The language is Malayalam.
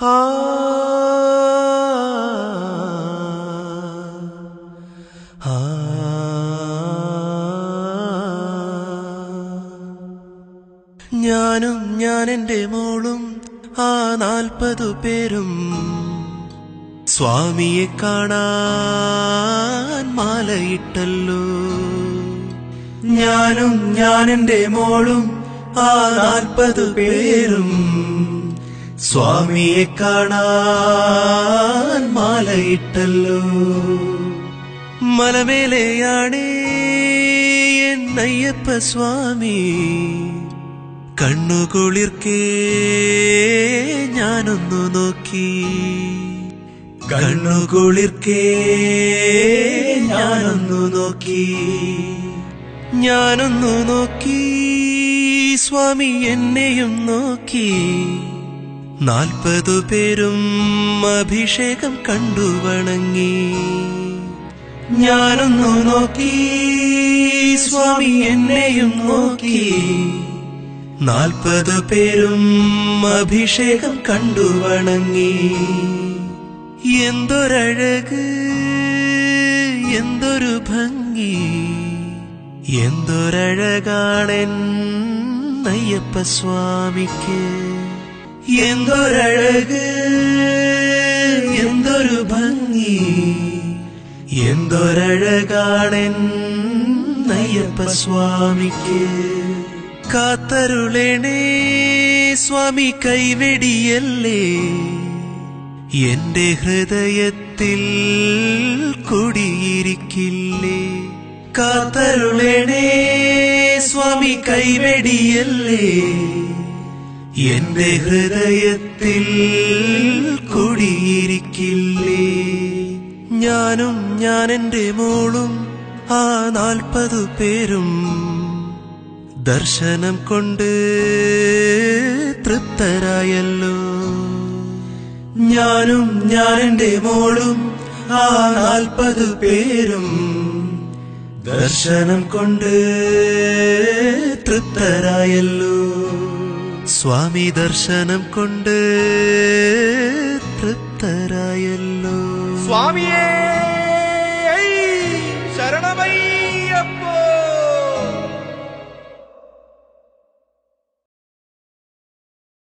ആ ആ ഞാനും ഞാനെന്റെ മോളും ആ 40 പേരും സ്വാമിയെ കാണാൻ മാലയിട്ടല്ലോ. ഞാനും ഞാനെന്റെ മോളും ആ 40 പേരും സ്വാമിയെ കാണാൻ മാലയിട്ടല്ലോ. മലമേലെയാണേ എന്നയ്യപ്പ സ്വാമി, കണ്ണുകുളിർക്കേ ഞാനൊന്നു നോക്കി, കണ്ണുകുളിർക്കേ ഞാനൊന്നു നോക്കി, ഞാനൊന്നു നോക്കി, സ്വാമി എന്നെയും നോക്കി. 40 പേരും അഭിഷേകം കണ്ടു വണങ്ങി. ഞാനൊന്നു നോക്കി, സ്വാമി എന്നെയും നോക്കി. 40 പേരും അഭിഷേകം കണ്ടു വണങ്ങി. എന്തൊരഴക്, എന്തൊരു ഭംഗി, എന്തൊരഴകാണെൻ അയ്യപ്പ സ്വാമിക്ക്. എന്തൊരഴക്, എന്തൊരു ഭംഗി, എന്തൊരഴകാണെൻ അയ്യപ്പ സ്വാമിക്ക്. കാത്തരുളേണേ സ്വാമി, കൈവെടിയല്ലേ, എന്റെ ഹൃദയത്തിൽ കുടിയിരിക്കില്ലേ. കാത്തരുളേണേ സ്വാമി, കൈവെടിയല്ലേ, എന്റെ ഹൃദയത്തിൽ കുടിയിരിക്കില്ലേ. ഞാനും ഞാനെന്റെ മോളും ആ 40 പേരും ദർശനം കൊണ്ട് തൃപ്തരായല്ലോ. ഞാനും ഞാനെന്റെ മോളും ആ 40 പേരും ദർശനം കൊണ്ട് തൃപ്തരായല്ലോ. സ്വാമി ദർശനം കൊണ്ട് തൃപ്തരായല്ലോ. സ്വാമിയേ